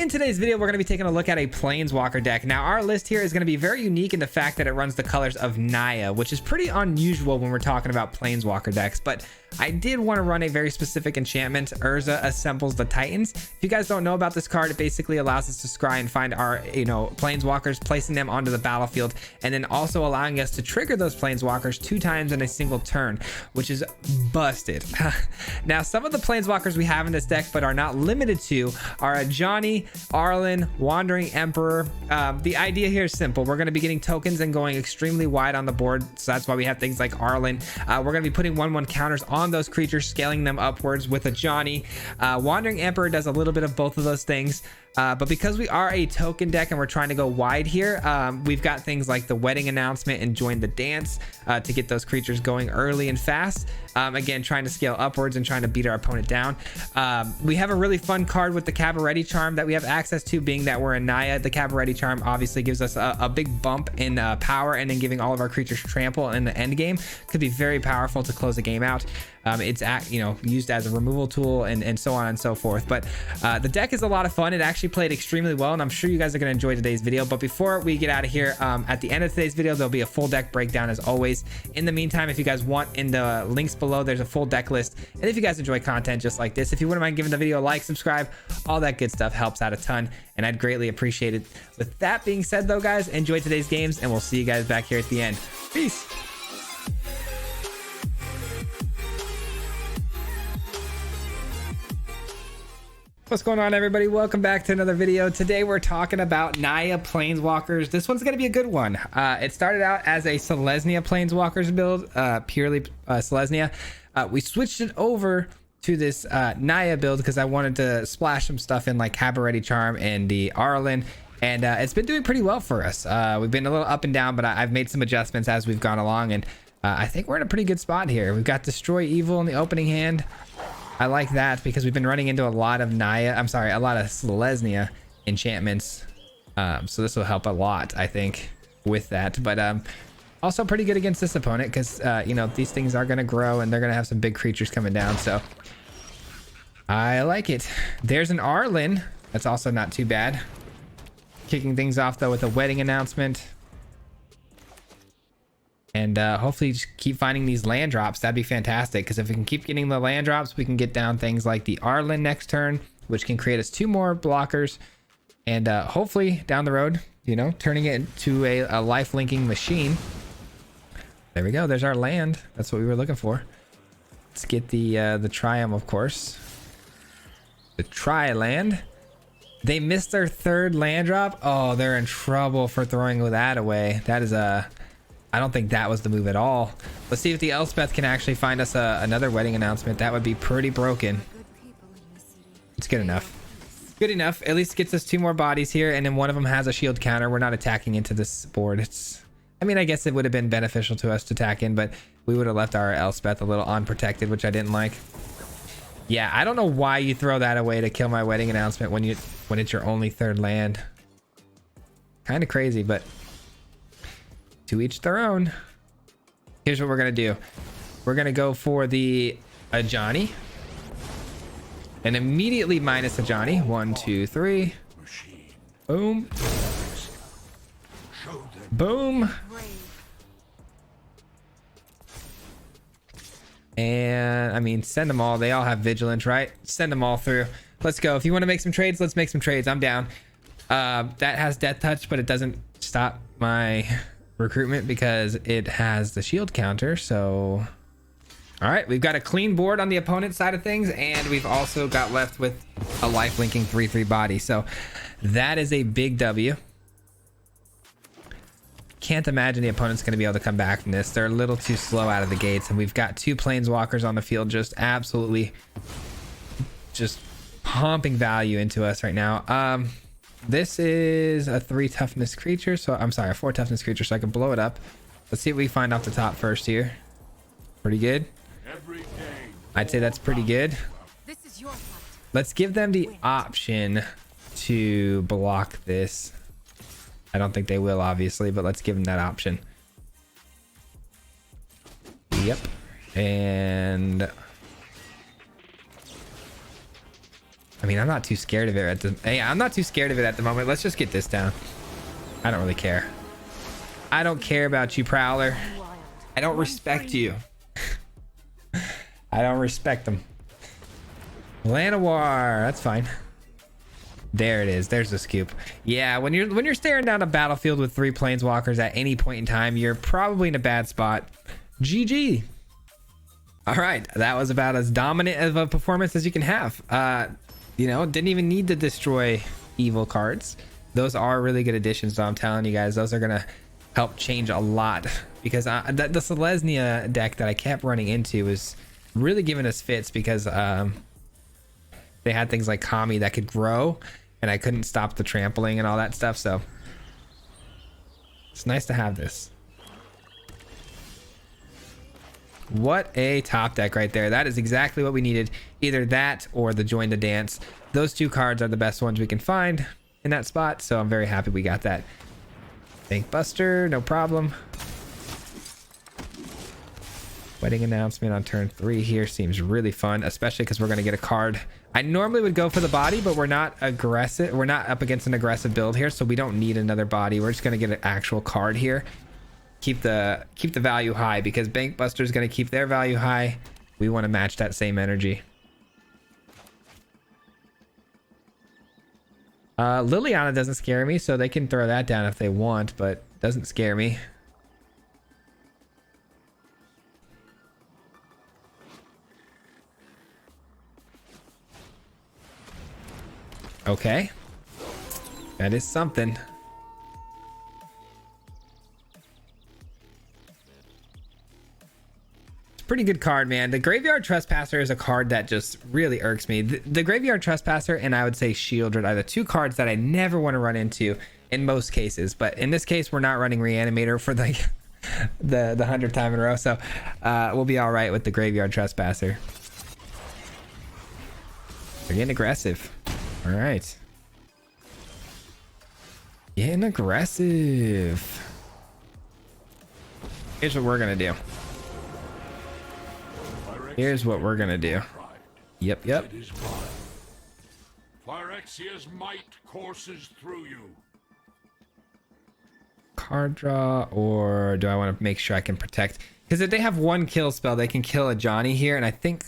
In today's video, we're going to be taking a look at a Planeswalker deck. Now, our list here is going to be very unique in the fact that it runs the colors of Naya, which is pretty unusual when we're talking about Planeswalker decks. But I did want to run a very specific enchantment. Urza Assembles the Titans. If you guys don't know about this card, it basically allows us to scry and find our, Planeswalkers, placing them onto the battlefield, and then also allowing us to trigger those Planeswalkers 2 times in a single turn, which is busted. Now, some of the Planeswalkers we have in this deck, but are not limited to, are a Johnny, Arlen, Wandering Emperor. The idea here is simple. We're going to be getting tokens and going extremely wide on the board, so that's why we have things like Arlen. We're going to be putting 1/1 counters on those creatures, scaling them upwards with a Johnny. Wandering Emperor does a little bit of both of those things. But because we are a token deck and we're trying to go wide here, we've got things like the Wedding Announcement and Join the Dance to get those creatures going early and fast. Again, trying to scale upwards and trying to beat our opponent down. We have a really fun card with the Cabaretti Charm that we have access to, being that we're in Naya. The Cabaretti Charm obviously gives us a big bump in power, and then giving all of our creatures trample in the end game could be very powerful to close the game out. It's used as a removal tool and so on and so forth. But the deck is a lot of fun. It actually played extremely well, and I'm sure you guys are going to enjoy today's video. But before we get out of here, at the end of today's video, there'll be a full deck breakdown as always. In the meantime, if you guys want, in the links below, there's a full deck list. And if you guys enjoy content just like this, if you wouldn't mind giving the video a like, subscribe, all that good stuff helps out a ton, and I'd greatly appreciate it. With that being said though, guys, enjoy today's games, and we'll see you guys back here at the end. Peace. What's going on, everybody? Welcome back to another video. Today we're talking about Naya Planeswalkers. This one's going to be a good one. It started out as a Selesnya Planeswalkers build, purely Selesnya. We switched it over to this Naya build because I wanted to splash some stuff in like Cabaretti Charm and the Arlen, and it's been doing pretty well for us. We've been a little up and down, but I've made some adjustments as we've gone along, and I think we're in a pretty good spot here. We've got Destroy Evil in the opening hand. I like that because we've been running into a lot of a lot of Selesnya enchantments. So this will help a lot, I think, with that. But also pretty good against this opponent because, these things are going to grow and they're going to have some big creatures coming down. So I like it. There's an Arlen. That's also not too bad. Kicking things off, though, with a Wedding Announcement. And hopefully just keep finding these land drops. That'd be fantastic, because if we can keep getting the land drops, we can get down things like the Arlen next turn, which can create us 2 more blockers, and hopefully down the road, turning it into a life linking machine. There we go. There's our land. That's what we were looking for. Let's get the Triumph, of course. The Tri-land. They missed their 3rd land drop. Oh, they're in trouble for throwing that away. That is I don't think that was the move at all. Let's see if the Elspeth can actually find us another Wedding Announcement. That would be pretty broken. It's good enough. Good enough. At least gets us 2 more bodies here, and then one of them has a shield counter. We're not attacking into this board. I guess it would have been beneficial to us to attack in, but we would have left our Elspeth a little unprotected, which I didn't like. Yeah, I don't know why you throw that away to kill my Wedding Announcement when it's your only 3rd land. Kind of crazy, but to each their own. Here's what we're gonna do. We're gonna go for the Johnny, and immediately minus a Johnny. 1, 2, 3. Boom. Boom. And send them all. They all have vigilance, right? Send them all through. Let's go. If you want to make some trades, let's make some trades. I'm down. That has Death Touch, but it doesn't stop my recruitment because it has the shield counter. So all right, we've got a clean board on the opponent's side of things, and we've also got left with a life linking 3/3 body. So that is a big W. Can't imagine the opponent's going to be able to come back from this. They're a little too slow out of the gates, and we've got 2 Planeswalkers on the field just absolutely just pumping value into us right now. This is a 3 toughness creature, so I'm sorry, a 4 toughness creature, so I can blow it up. Let's see what we find off the top first here. Pretty good. I'd say that's pretty good. Let's give them the option to block this. I don't think they will, obviously, but let's give them that option. Yep. And I mean, I'm not too scared of it at the... Hey, I'm not too scared of it at the moment. Let's just get this down. I don't really care. I don't care about you, Prowler. I don't respect you. I don't respect them. Llanowar, that's fine. There it is. There's the scoop. Yeah, when you're staring down a battlefield with 3 planeswalkers at any point in time, you're probably in a bad spot. GG. All right, that was about as dominant of a performance as you can have. You know, didn't even need to destroy evil cards. Those are really good additions, so I'm telling you guys, those are gonna help change a lot, because the Selesnya deck that I kept running into was really giving us fits, because they had things like Kami that could grow, and I couldn't stop the trampling and all that stuff. So it's nice to have this. What a top deck right there. That is exactly what we needed. Either that or the Join the Dance. Those 2 cards are the best ones we can find in that spot, so I'm very happy we got that. Bank Buster, no problem. Wedding Announcement on turn 3 here seems really fun, especially because we're going to get a card. I normally would go for the body, but we're not aggressive. We're not up against an aggressive build here, so we don't need another body. We're just going to get an actual card here. Keep the value high, because Bank Buster is going to keep their value high. We want to match that same energy. Liliana doesn't scare me, so they can throw that down if they want, but doesn't scare me. Okay, that is something. Pretty good card, man. The Graveyard Trespasser is a card that just really irks me. The Graveyard Trespasser and I would say Shieldred are the 2 cards that I never want to run into in most cases, but in this case we're not running Reanimator for the 100th time in a row, so we'll be all right with the Graveyard Trespasser. They're getting aggressive. All right, getting aggressive. Here's what we're gonna do. Here's what we're gonna do. Yep. Phyrexia's might courses through you. Card draw, or do I want to make sure I can protect? Because if they have 1 kill spell, they can kill a Johnny here, and I think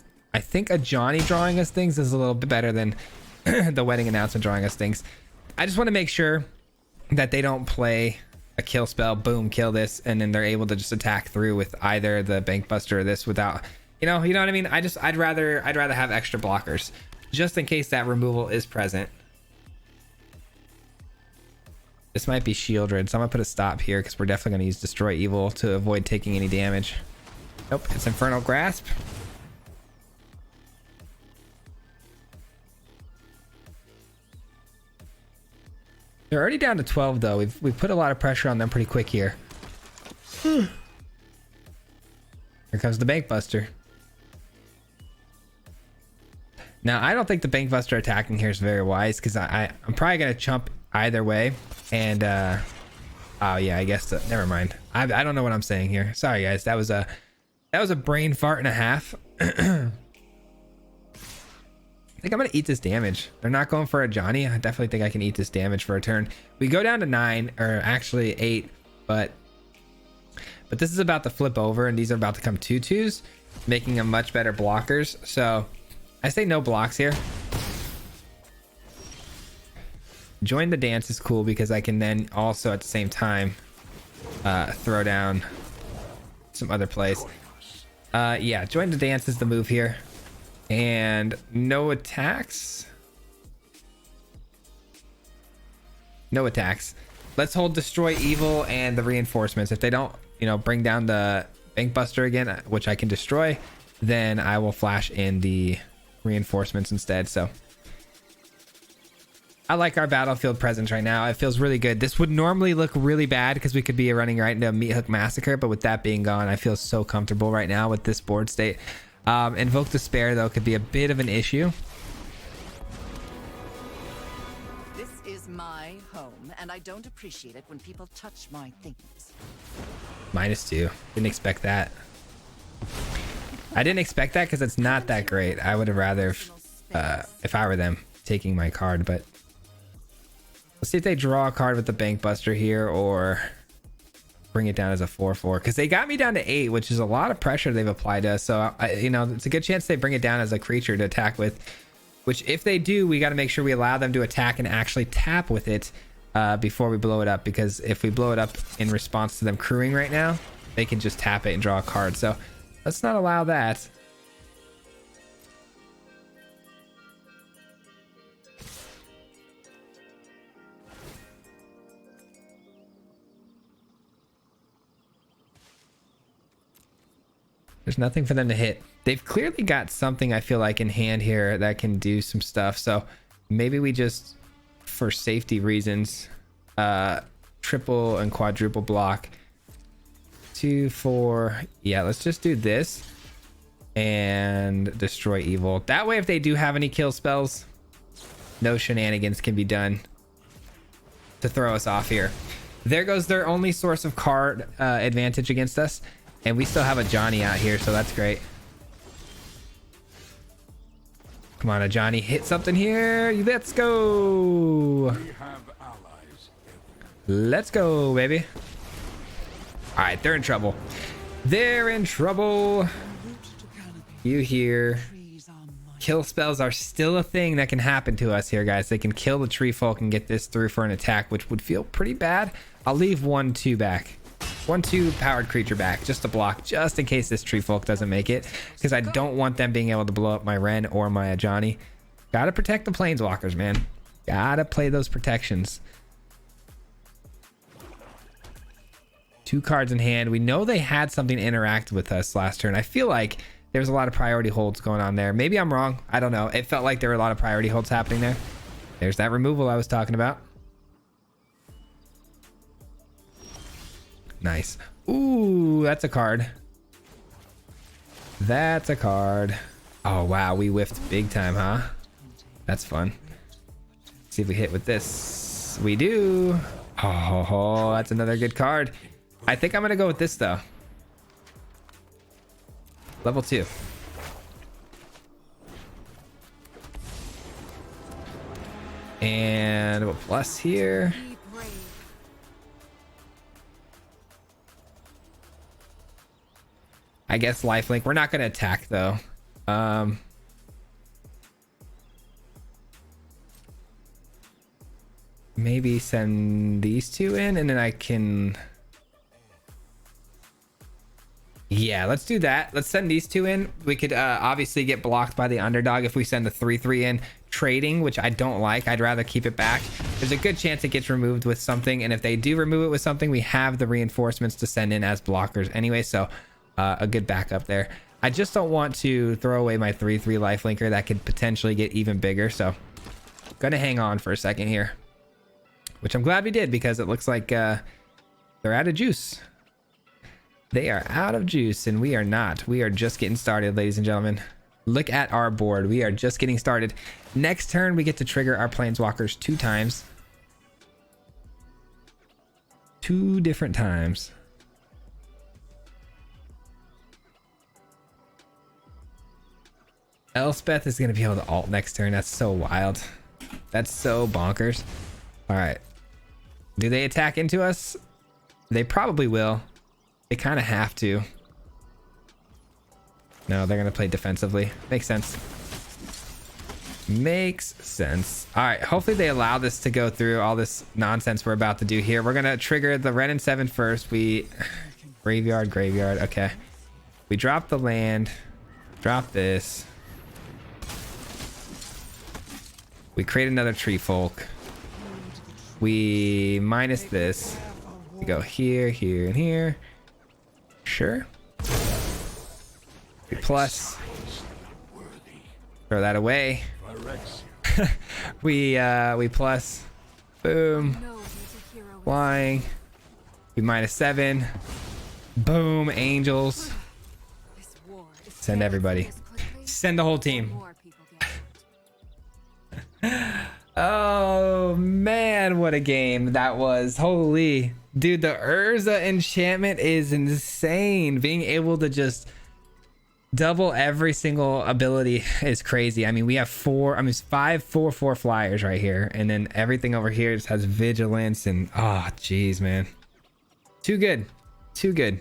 a Johnny drawing us things is a little bit better than the Wedding Announcement drawing us things. I just want to make sure that they don't play a kill spell, boom, kill this, and then they're able to just attack through with either the Bank Buster or this without. You know what I mean? I'd rather have extra blockers just in case that removal is present. This might be Shieldred, so I'm gonna put a stop here because we're definitely gonna use Destroy Evil to avoid taking any damage. Nope, it's Infernal Grasp. They're already down to 12 though. We've put a lot of pressure on them pretty quick here. Here comes the Bank Buster. Now, I don't think the Bank Buster attacking here is very wise, because I'm probably going to chump either way. And, oh yeah, I guess, never mind. I don't know what I'm saying here. Sorry, guys. That was a brain fart and a half. I think I'm going to eat this damage. They're not going for a Johnny. I definitely think I can eat this damage for a turn. We go down to 9, or actually 8, but this is about to flip over, and these are about to come 2/2s, making them much better blockers. So I say no blocks here. Join the Dance is cool because I can then also at the same time throw down some other plays. Yeah, Join the Dance is the move here. And no attacks. No attacks. Let's hold Destroy Evil and the reinforcements. If they don't, bring down the Bank Buster again, which I can destroy, then I will flash in the reinforcements instead. So I like our battlefield presence right now. It feels really good. This would normally look really bad because we could be running right into a Meat Hook Massacre, but with that being gone, I feel so comfortable right now with this board state. Invoke Despair though could be a bit of an issue. This is my home, and I don't appreciate it when people touch my things. -2. Didn't expect that. I didn't expect that because it's not that great. I would have rather, if I were them, taking my card, but let's see if they draw a card with the Bank Buster here or bring it down as a 4/4, because they got me down to 8, which is a lot of pressure they've applied to us. So you know, it's a good chance they bring it down as a creature to attack with, which if they do, we got to make sure we allow them to attack and actually tap with it before we blow it up, because if we blow it up in response to them crewing right now, they can just tap it and draw a card. So let's not allow that. There's nothing for them to hit. They've clearly got something, I feel like, in hand here that can do some stuff. So maybe we just, for safety reasons, triple and quadruple block. 2, 4. Yeah, let's just do this and destroy evil. That way, if they do have any kill spells, no shenanigans can be done to throw us off here. There goes their only source of card advantage against us. And we still have a Johnny out here, so that's great. Come on, a Johnny, hit something here. Let's go. We have allies. Let's go, baby. All right, they're in trouble. They're in trouble. You here. Kill spells are still a thing that can happen to us here, guys. They can kill the tree folk and get this through for an attack, which would feel pretty bad. I'll leave 1/2 back. 1/2 powered creature back just to block, just in case this tree folk doesn't make it, because I don't want them being able to blow up my Ren or my Ajani. Gotta protect the planeswalkers, man. Gotta play those protections. 2 cards in hand. We know they had something interact with us last turn. I feel like there's a lot of priority holds going on there. Maybe I'm wrong. I don't know. It felt like there were a lot of priority holds happening there. There's that removal I was talking about. Nice. Ooh, that's a card. That's a card. Oh, wow. We whiffed big time, huh? That's fun. See if we hit with this. We do. Oh, that's another good card. I think I'm going to go with this, though. Level 2. And we'll plus here. I guess lifelink. We're not going to attack, though. Maybe send these 2 in, and then I can... Yeah, let's do that. Let's send these 2 in. We could obviously get blocked by the underdog if we send the 3/3 in trading, which I don't like. I'd rather keep it back. There's a good chance it gets removed with something, and if they do remove it with something, we have the reinforcements to send in as blockers anyway, so a good backup there. I just don't want to throw away my 3/3 lifelinker. That could potentially get even bigger, so gonna hang on for a second here, which I'm glad we did, because it looks like they're out of juice. They are out of juice, and we are not. We are just getting started, ladies and gentlemen. Look at our board. We are just getting started. Next turn, we get to trigger our planeswalkers 2 times. 2 different times. Elspeth is going to be able to ult next turn. That's so wild. That's so bonkers. All right. Do they attack into us? They probably will. They kind of have to. No, they're going to play defensively. Makes sense. Makes sense. All right. Hopefully they allow this to go through, all this nonsense we're about to do here. We're going to trigger the Ren and 7 first. We... Graveyard. Okay. We drop the land. Drop this. We create another tree folk. We minus this. We go here, here, and here. Sure. We plus. Throw that away. we plus. Boom. Flying. We minus 7. Boom. Angels. Send everybody. Send the whole team. Oh man, what a game that was. Holy dude, the Urza enchantment is insane. Being able to just double every single ability is crazy. I mean, we have 5/4/4 flyers right here, and then everything over here just has vigilance and oh geez, man, too good, too good.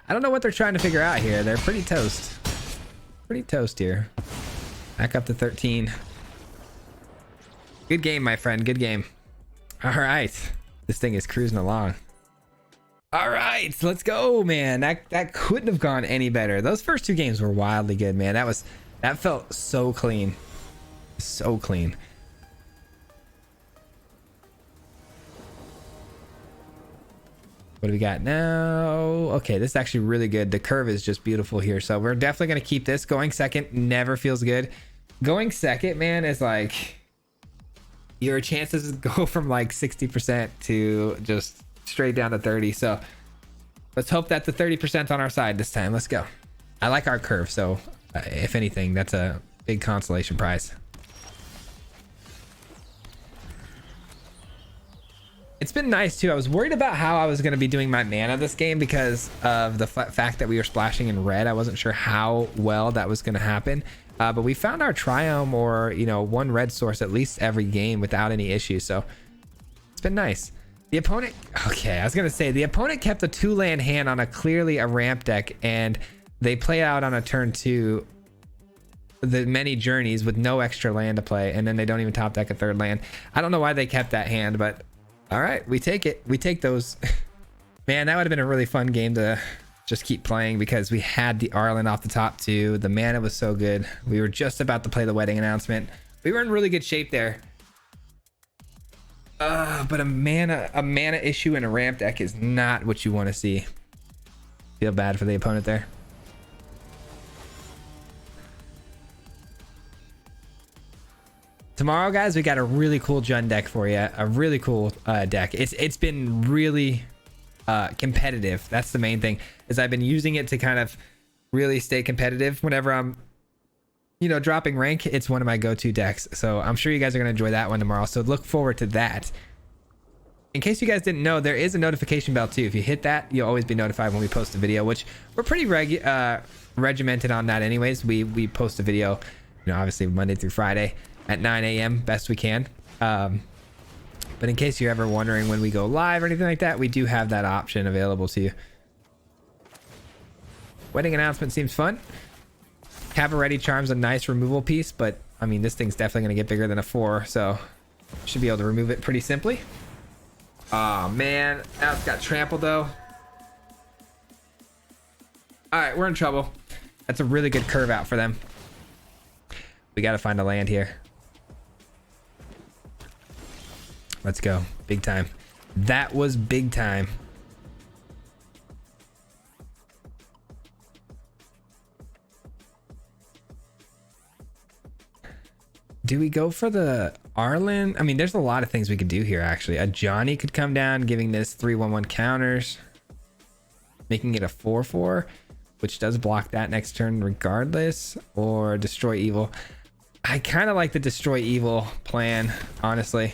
I don't know what they're trying to figure out here. They're pretty toast here. Back up to 13. Good game, my friend, good game. All right, this thing is cruising along. All right, let's go, man. That couldn't have gone any better. Those first two games were wildly good, man. That felt so clean. So clean. What do we got now? Okay, this is actually really good. The curve is just beautiful here. So we're definitely going to keep this. Going second never feels good. Going second, man, is like your chances go from like 60% to just straight down to 30. So let's hope that the 30% on our side this time. Let's go. I like our curve, so if anything, that's a big consolation prize. It's been nice too. I was worried about how I was going to be doing my mana this game because of the fact that we were splashing in red. I wasn't sure how well that was going to happen, but we found our triome or one red source at least every game without any issues, so it's been nice. The opponent, okay, I was gonna say the opponent kept a 2-land hand on clearly a ramp deck, and they play out on a turn 2 the many journeys with no extra land to play, and then they don't even top deck a 3rd land. I don't know why they kept that hand, but all right, we take it. We take those. Man, that would have been a really fun game to just keep playing because we had the Arlen off the top too. The mana was so good. We were just about to play the wedding announcement. We were in really good shape there. But a mana issue in a ramp deck is not what you want to see. Feel bad for the opponent there. Tomorrow, guys, we got a really cool Jund deck for you. A really cool deck. It's been really competitive. That's the main thing, is I've been using it to kind of really stay competitive whenever I'm dropping rank. It's one of my go-to decks, so I'm sure you guys are gonna enjoy that one tomorrow, so look forward to that. In case you guys didn't know, there is a notification bell too. If you hit that, you'll always be notified when we post a video, which we're pretty regimented on that anyways. We post a video obviously Monday through Friday at 9 a.m. best we can, but in case you're ever wondering when we go live or anything like that, we do have that option available to you. Wedding announcement seems fun. Cabaret Charm's a nice removal piece, but I mean, this thing's definitely going to get bigger than a 4, so should be able to remove it pretty simply. Oh man, now it's got trample though. All right, we're in trouble. That's a really good curve out for them. We got to find a land here. Let's go. Big time. That was big time. Do we go for the Arlen? I mean, there's a lot of things we could do here, actually. A Johnny could come down, giving this 3/1/1 counters, making it a 4/4, which does block that next turn regardless, or Destroy Evil. I kind of like the Destroy Evil plan, honestly,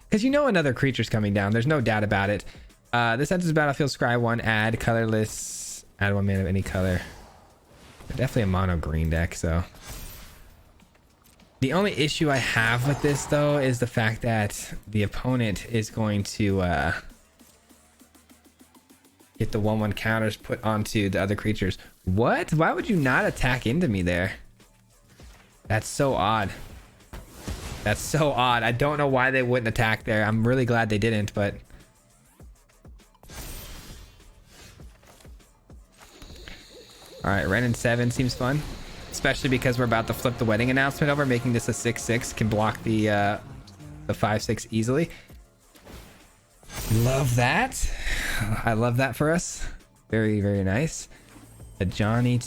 because another creature's coming down. There's no doubt about it. This enters battlefield, scry 1, add colorless, add 1 mana of any color. They're definitely a mono green deck, so... The only issue I have with this, though, is the fact that the opponent is going to get the 1/1 counters put onto the other creatures. What? Why would you not attack into me there? That's so odd. That's so odd. I don't know why they wouldn't attack there. I'm really glad they didn't, but... All right, Ren and 7 seems fun. Especially because we're about to flip the wedding announcement over, making this a 6/6, can block the 5/6 easily. Love that. I love that for us. Very, very nice. A Johnny,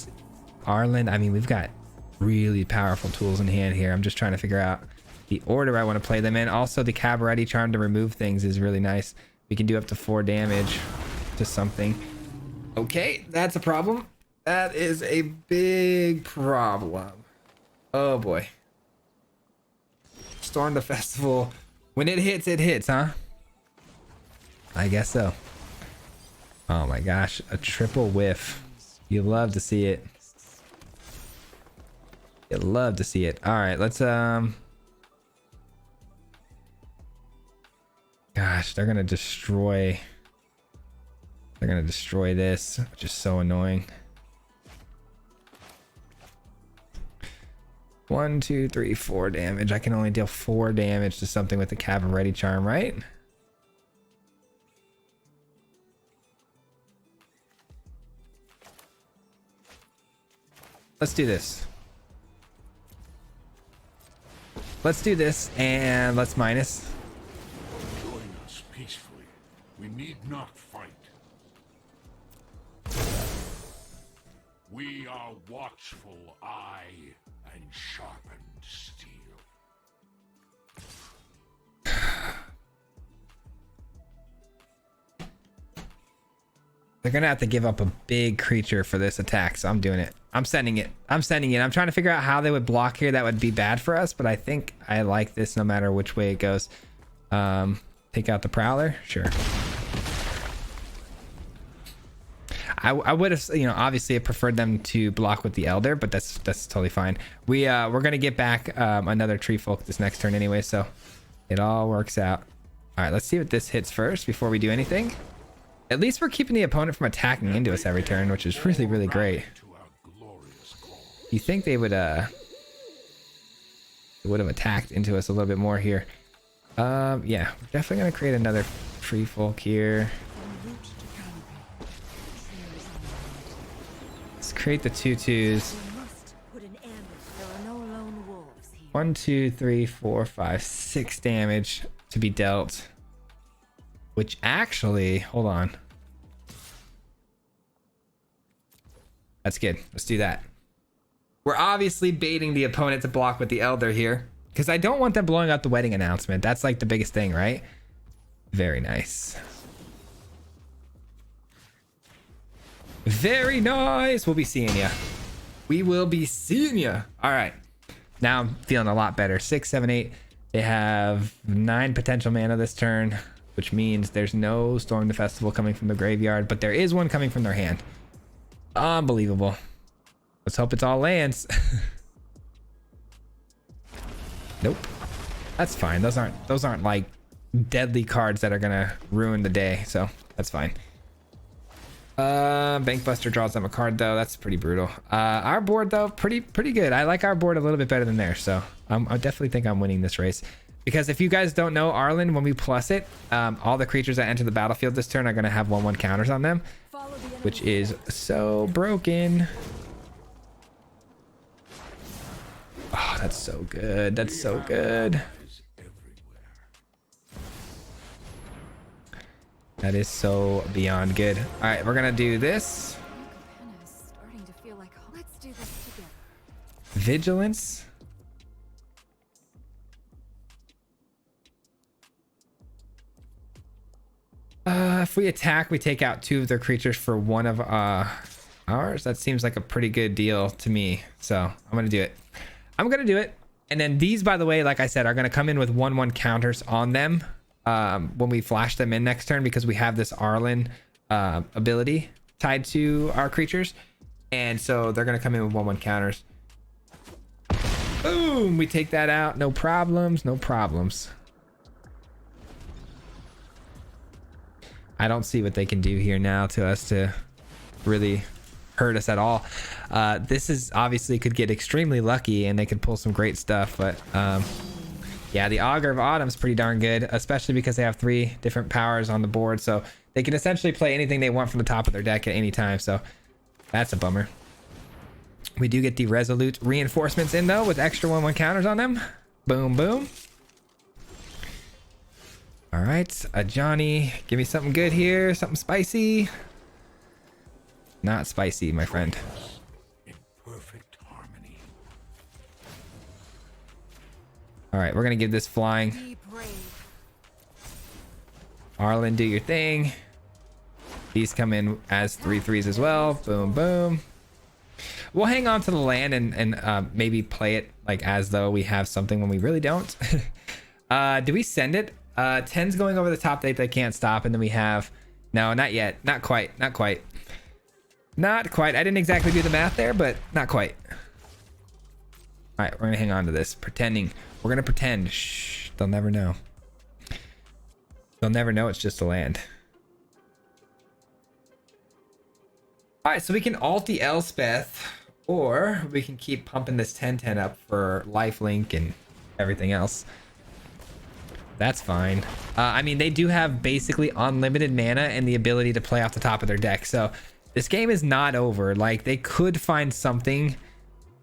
Arlen. I mean, we've got really powerful tools in hand here. I'm just trying to figure out the order I want to play them in. Also, the Cabaret Charm to remove things is really nice. We can do up to 4 damage to something. Okay, that's a problem. That is a big problem. Oh boy. Storm the Festival. When it hits, huh? I guess so. Oh my gosh, a triple whiff. You love to see it. You love to see it. All right, let's gosh, they're gonna destroy. They're gonna destroy this, which is so annoying. 1, 2, 3, 4 damage. I can only deal 4 damage to something with the Cavalry Charm, right? Let's do this. Let's do this, and let's minus. Join us peacefully. We need not fight. We are watchful eye and sharpened steel. They're gonna have to give up a big creature for this attack, so I'm doing it. I'm sending it. I'm sending it. I'm trying to figure out how they would block here that would be bad for us, but I think I like this no matter which way it goes. Take out the Prowler, sure. I would have, you know, obviously I preferred them to block with the Elder, but that's totally fine. We're gonna get back another Tree Folk this next turn anyway, so it all works out. All right, let's see what this hits first before we do anything. At least we're keeping the opponent from attacking into us every turn, which is really, really great. You think they would have attacked into us a little bit more here. Yeah, we're definitely gonna create another Tree Folk here. Let's create the 2/2s. 1, 2, 3, 4, 5, 6 damage to be dealt. Which actually, hold on. That's good. Let's do that. We're obviously baiting the opponent to block with the Elder here, because I don't want them blowing up the wedding announcement. That's like the biggest thing, right? Very nice. Very nice. We'll be seeing ya. We will be seeing ya. All right. Now I'm feeling a lot better. 6, 7, 8. They have 9 potential mana this turn, which means there's no Storm the Festival coming from the graveyard, but there is one coming from their hand. Unbelievable. Let's hope it's all lands. Nope. That's fine. Those aren't like deadly cards that are gonna ruin the day, so that's fine. Bankbuster draws them a card though. That's pretty brutal. Our board though, pretty good. I like our board a little bit better than theirs, so I definitely think I'm winning this race. Because if you guys don't know, Arlen, when we plus it, all the creatures that enter the battlefield this turn are gonna have 1/1 counters on them, which is so broken. Oh, that's so good. That's so good. That is so beyond good. All right, we're gonna do this. Vigilance. If we attack, we take out 2 of their creatures for 1 of ours. That seems like a pretty good deal to me. So I'm gonna do it. And then these, by the way, like I said, are gonna come in with 1/1 counters on them when we flash them in next turn, because we have this Arlen ability tied to our creatures, and so they're gonna come in with 1/1 counters. Boom! We take that out. No problems. No problems. I don't see what they can do here now to us to really hurt us at all. This is obviously could get extremely lucky and they could pull some great stuff, but yeah, the Augur of Autumn's pretty darn good, especially because they have 3 different powers on the board, so they can essentially play anything they want from the top of their deck at any time, so that's a bummer. We do get the Resolute reinforcements in though with extra 1/1 counters on them. Boom, boom. All right, Johnny, give me something good here, something spicy. Not spicy, my friend. In perfect harmony. All right, we're gonna give this flying. Arlen, do your thing. These come in as 3/3s as well. Boom, boom. We'll hang on to the land and maybe play it like as though we have something when we really don't. Do we send it? 10's going over the top that they can't stop, and then we have no, not yet, not quite. Not quite. I didn't exactly do the math there, but not quite. All right, we're gonna hang on to this, pretending. We're gonna pretend. Shh, they'll never know. They'll never know it's just a land. All right, so we can alt the Elspeth, or we can keep pumping this 10/10 up for lifelink and everything else. That's fine. I mean, they do have basically unlimited mana and the ability to play off the top of their deck. So this game is not over. Like, they could find something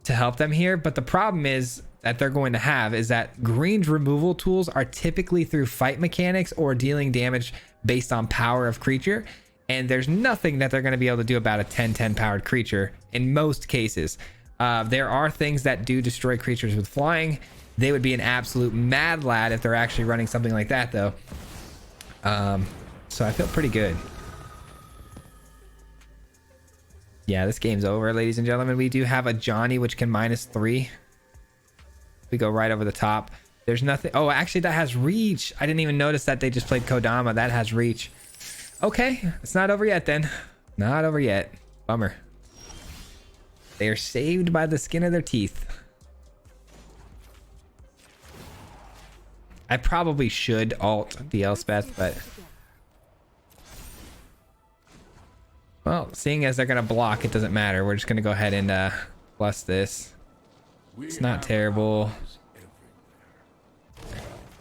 to help them here, but the problem is that they're going to have is that green's removal tools are typically through fight mechanics or dealing damage based on power of creature. And there's nothing that they're going to be able to do about a 10/10 powered creature in most cases. There are things that do destroy creatures with flying. They would be an absolute mad lad if they're actually running something like that, though. So I feel pretty good. Yeah, this game's over, ladies and gentlemen. We do have a Johnny, which can -3. We go right over the top. There's nothing. Oh, actually, that has reach. I didn't even notice that they just played Kodama. That has reach. Okay, it's not over yet then. Not over yet. Bummer. They are saved by the skin of their teeth. I probably should alt the Elspeth, but... well, seeing as they're going to block, it doesn't matter. We're just going to go ahead and plus this. It's not terrible.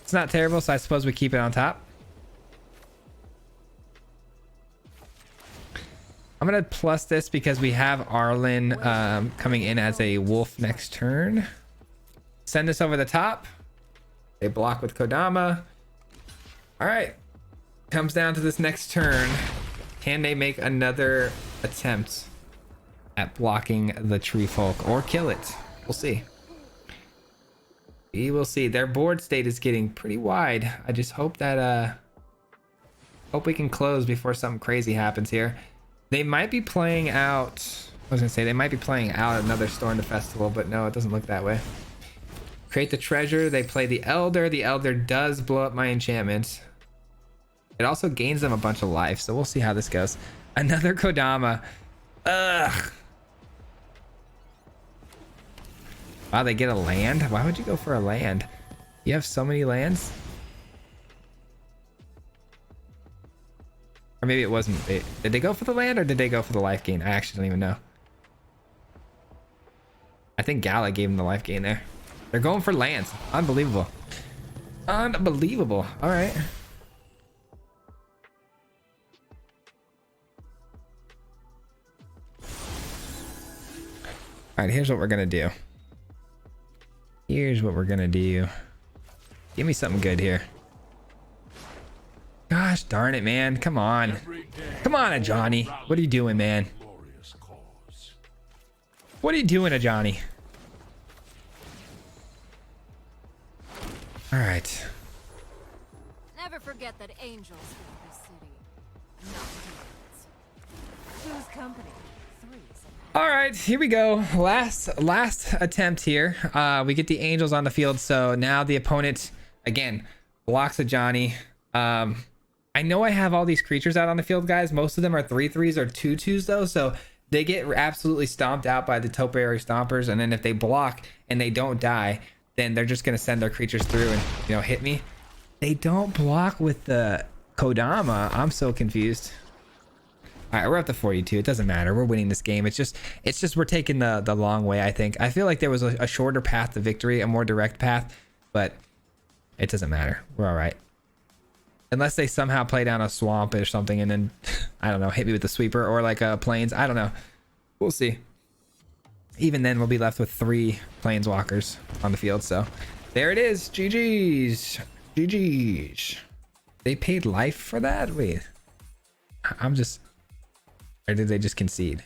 It's not terrible, so I suppose we keep it on top. I'm going to plus this because we have Arlen coming in as a wolf next turn. Send this over the top. They block with Kodama. All right. Comes down to this next turn. Can they make another attempt at blocking the Tree Folk or kill it? We'll see. We will see. Their board state is getting pretty wide. I just hope that hope we can close before something crazy happens here. They might be playing out. I was gonna say they might be playing out another Storm the Festival, but no, it doesn't look that way. Create the treasure. They play the Elder. The Elder does blow up my enchantments. It also gains them a bunch of life, so we'll see how this goes. Another Kodama. Ugh. Wow, they get a land? Why would you go for a land? You have so many lands? Or maybe it wasn't. Did they go for the land or did they go for the life gain? I actually don't even know. I think Gala gave him the life gain there. They're going for lands. Unbelievable. Unbelievable. All right. All right, here's what we're going to do. Here's what we're going to do. Give me something good here. Gosh darn it, man. Come on. Come on, Johnny. What are you doing, man? What are you doing, Johnny? All right. Never forget that angels rule this city, not demons. Whose company? Three's. All right, here we go. Last attempt here. We get the angels on the field, so now the opponent again blocks a Johnny. I know I have all these creatures out on the field, guys. Most of them are 3/3s or 2/2s though, so they get absolutely stomped out by the topiary stompers. And then if they block and they don't die, then they're just gonna send their creatures through and, you know, hit me. They don't block with the Kodama. I'm so confused. All right, we're up to 42. It doesn't matter. We're winning this game. It's just we're taking the long way, I think. I feel like there was a shorter path to victory, a more direct path, but it doesn't matter. We're all right. Unless they somehow play down a swamp or something and then, I don't know, hit me with the sweeper or like a plains. I don't know. We'll see. Even then, we'll be left with 3 planeswalkers on the field. So there it is. GG's. GG's. They paid life for that? Wait. I'm just... or did they just concede?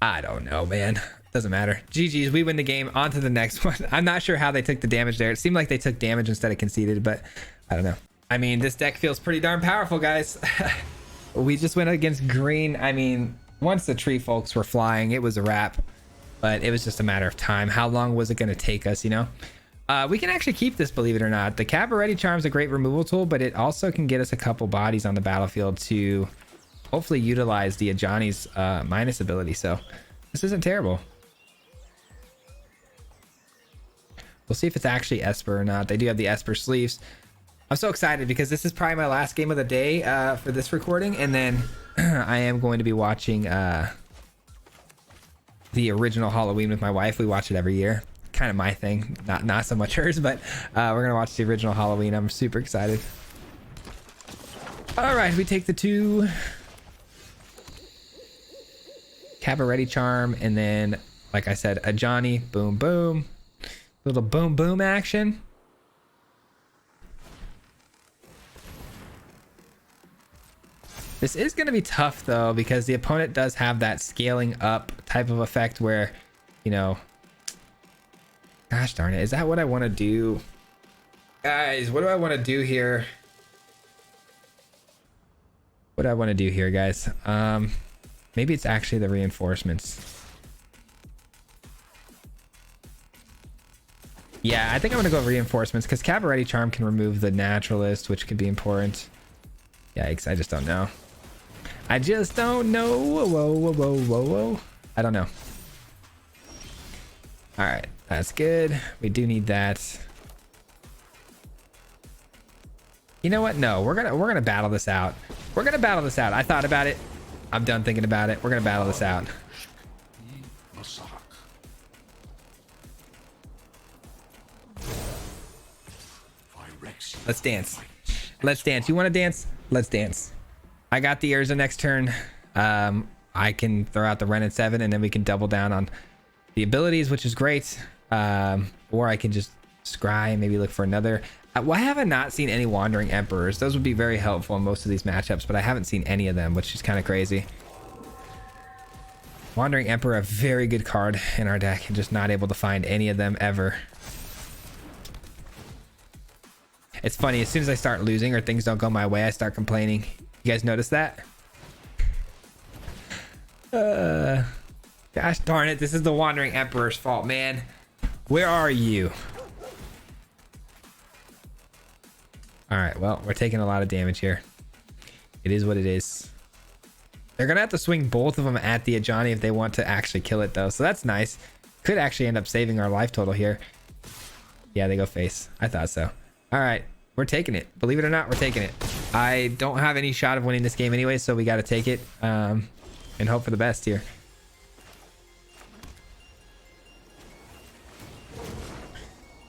I don't know, man. Doesn't matter. GG's. We win the game. On to the next one. I'm not sure how they took the damage there. It seemed like they took damage instead of conceded, but I don't know. I mean, this deck feels pretty darn powerful, guys. We just went against green. I mean, once the tree folks were flying, it was a wrap, but it was just a matter of time. How long was it going to take us, you know? We can actually keep this, believe it or not. The Cabaret Charm is a great removal tool, but it also can get us a couple bodies on the battlefield to hopefully utilize the Ajani's minus ability. So this isn't terrible. We'll see if it's actually Esper or not. They do have the Esper sleeves. I'm so excited because this is probably my last game of the day for this recording. And then I am going to be watching the original Halloween with my wife. We watch it every year. Kind of my thing. Not so much hers, but we're going to watch the original Halloween. I'm super excited. All right, we take the 2. Cabaret Charm. And then, like I said, Ajani. Boom, boom. Little boom boom action. This is going to be tough though, because the opponent does have that scaling up type of effect where, you know, gosh darn it, is that what I want to do? Guys, what do I want to do here? What do I want to do here, guys? Maybe it's actually the reinforcements. Yeah, I think I'm gonna go reinforcements because Cabaret Charm can remove the naturalist, which could be important. Yikes, I just don't know. I just don't know. Whoa. I don't know. All right, that's good. We do need that. You know what? No, we're gonna battle this out. We're gonna battle this out. I thought about it. I'm done thinking about it. We're gonna battle this out. Let's dance. Let's dance. You want to dance? Let's dance. I got the Urza next turn. I can throw out the Ren at 7 and then we can double down on the abilities, which is great. Or I can just scry and maybe look for another. Why have I not seen any Wandering Emperors? Those would be very helpful in most of these matchups, but I haven't seen any of them, which is kind of crazy. Wandering Emperor, a very good card in our deck, and just not able to find any of them ever. It's funny, as soon as I start losing or things don't go my way, I start complaining. You guys notice that? Gosh darn it, this is the Wandering Emperor's fault, man. Where are you? All right, well, we're taking a lot of damage here. It is what it is. They're gonna have to swing both of them at the Ajani if they want to actually kill it though, so that's nice. Could actually end up saving our life total here. Yeah, they go face. I thought so. All right, we're taking it. Believe it or not, we're taking it. I don't have any shot of winning this game anyway, so we got to take it and hope for the best here.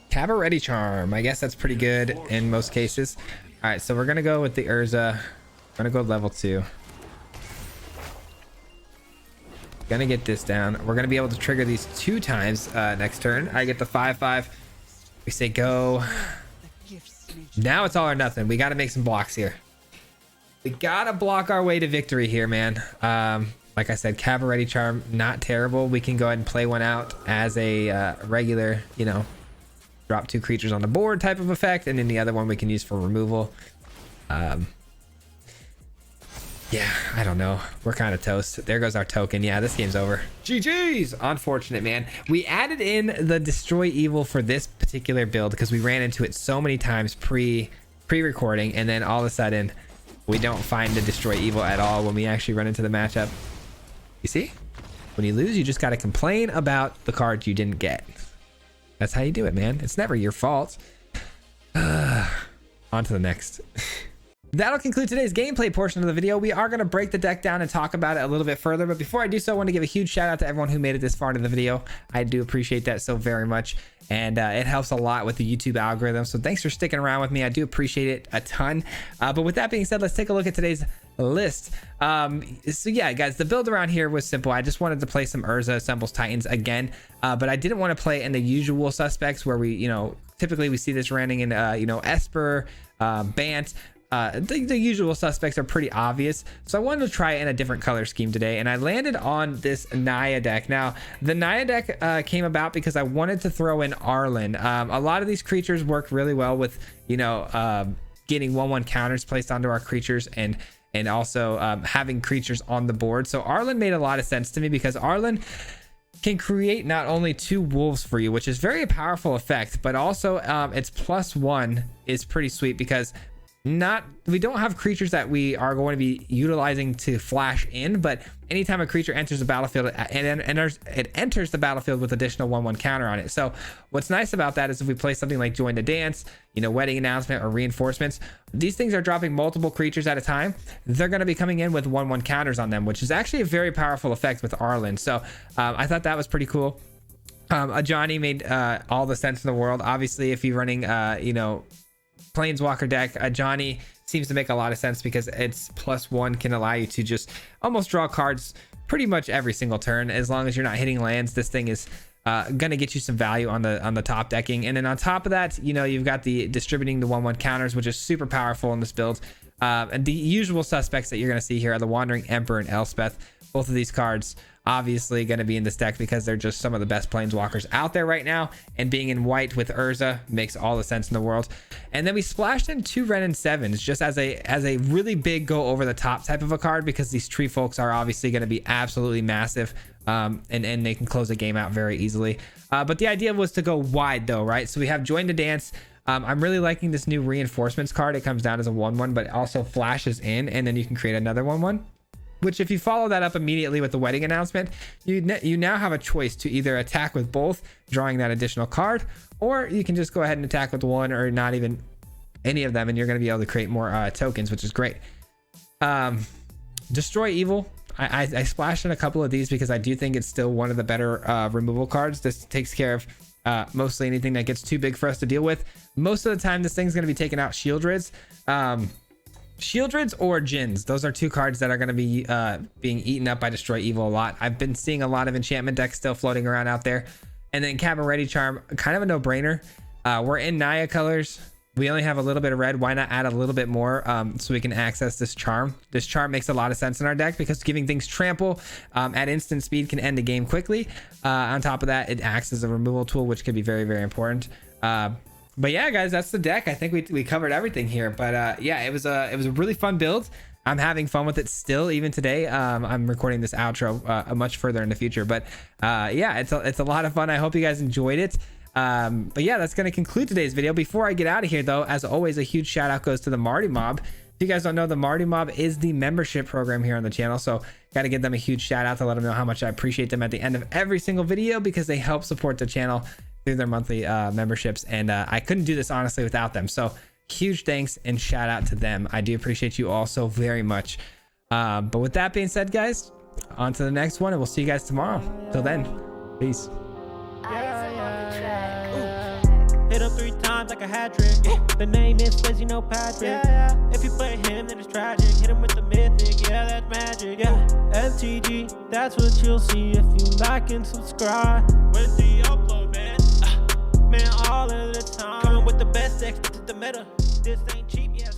Cabaret Charm. I guess that's pretty good in most cases. All right, so we're going to go with the Urza. We're going to go level 2. Going to get this down. We're going to be able to trigger these 2 times next turn. I get the 5/5. We say go. Now it's all or nothing. We got to make some blocks here. We got to block our way to victory here, man. Like I said, Cabaret Charm, not terrible. We can go ahead and play one out as a regular, you know, drop 2 creatures on the board type of effect. And then the other one we can use for removal. Yeah, I don't know. We're kind of toast. There goes our token. Yeah, this game's over. GG's. Unfortunate, man. We added in the Destroy Evil for this particular build because we ran into it so many times pre-recording, and then all of a sudden we don't find the Destroy Evil at all when we actually run into the matchup. You see? When you lose, you just got to complain about the cards you didn't get. That's how you do it, man. It's never your fault. On to the next. That'll conclude today's gameplay portion of the video. We are going to break the deck down and talk about it a little bit further. But before I do so, I want to give a huge shout out to everyone who made it this far into the video. I do appreciate that so very much. And it helps a lot with the YouTube algorithm. So thanks for sticking around with me. I do appreciate it a ton. But with that being said, let's take a look at today's list. So yeah, guys, the build around here was simple. I just wanted to play some Urza Assembles Titans again. But I didn't want to play in the usual suspects where we, you know, typically we see this running in, you know, Esper, Bant. The usual suspects are pretty obvious, so I wanted to try it in a different color scheme today, and I landed on this Naya deck. Now, the Naya deck came about because I wanted to throw in Arlen. A lot of these creatures work really well with, you know, getting 1/1 counters placed onto our creatures and also having creatures on the board. So Arlen made a lot of sense to me because Arlen can create not only 2 wolves for you, which is very powerful effect, but also its +1 is pretty sweet because we don't have creatures that we are going to be utilizing to flash in, but anytime a creature enters the battlefield, it enters the battlefield with additional 1/1 counter on it. So what's nice about that is if we play something like Join the Dance, you know, Wedding Announcement or Reinforcements, these things are dropping multiple creatures at a time. They're going to be coming in with 1/1 counters on them, which is actually a very powerful effect with Arlen. So I thought that was pretty cool. Ajani made all the sense in the world. Obviously, if you're running, you know, Planeswalker deck, Ajani seems to make a lot of sense because it's +1 can allow you to just almost draw cards pretty much every single turn. As long as you're not hitting lands, this thing is gonna get you some value on the top decking. And then on top of that, you know, you've got the distributing the 1/1 counters, which is super powerful in this build. And the usual suspects that you're gonna see here are the Wandering Emperor and Elspeth. Both of these cards obviously going to be in this deck because they're just some of the best planeswalkers out there right now, and being in white with Urza makes all the sense in the world. And then we splashed in 2 Ren and 7s just as a really big go over the top type of a card, because these tree folks are obviously going to be absolutely massive, and they can close the game out very easily. But the idea was to go wide though, right? So we have Join the Dance. I'm really liking this new Reinforcements card. It comes down as a 1/1, but it also flashes in, and then you can create another 1/1. Which, if you follow that up immediately with the Wedding Announcement, you now have a choice to either attack with both, drawing that additional card, or you can just go ahead and attack with one or not even any of them, and you're going to be able to create more tokens, which is great. Destroy Evil. I splashed in a couple of these because I do think it's still one of the better removal cards. This takes care of mostly anything that gets too big for us to deal with. Most of the time, this thing's going to be taking out Shieldrids. Shieldrids or Djinns, those are 2 cards that are going to be being eaten up by Destroy Evil a lot. I've been seeing a lot of enchantment decks still floating around out there. And then Cabin Ready Charm, kind of a no-brainer. We're in Naya colors. We only have a little bit of red. Why not add a little bit more so we can access this charm? This charm makes a lot of sense in our deck because giving things trample at instant speed can end the game quickly. On top of that, it acts as a removal tool, which could be very, very important. But yeah, guys, that's the deck. I think we covered everything here. But yeah, it was a really fun build. I'm having fun with it still, even today. I'm recording this outro much further in the future. But yeah, it's a lot of fun. I hope you guys enjoyed it. But yeah, that's going to conclude today's video. Before I get out of here, though, as always, a huge shout out goes to the Marty Mob. If you guys don't know, the Marty Mob is the membership program here on the channel. So got to give them a huge shout out to let them know how much I appreciate them at the end of every single video, because they help support the channel through their monthly memberships, and I couldn't do this honestly without them. So huge thanks and shout out to them. I do appreciate you all so very much. But with that being said, guys, on to the next one, and we'll see you guys tomorrow. Till then, peace. Hit him 3 times like a hat trick. The name is Fizzy, no Patrick. If you play him, then it's tragic. Hit him with the mythic, yeah, that's magic. Yeah, MTG, that's what you'll see if you like and subscribe. With the upload, man. Man, all of the time. Coming with the best decks, this is the meta. This ain't cheap, yeah.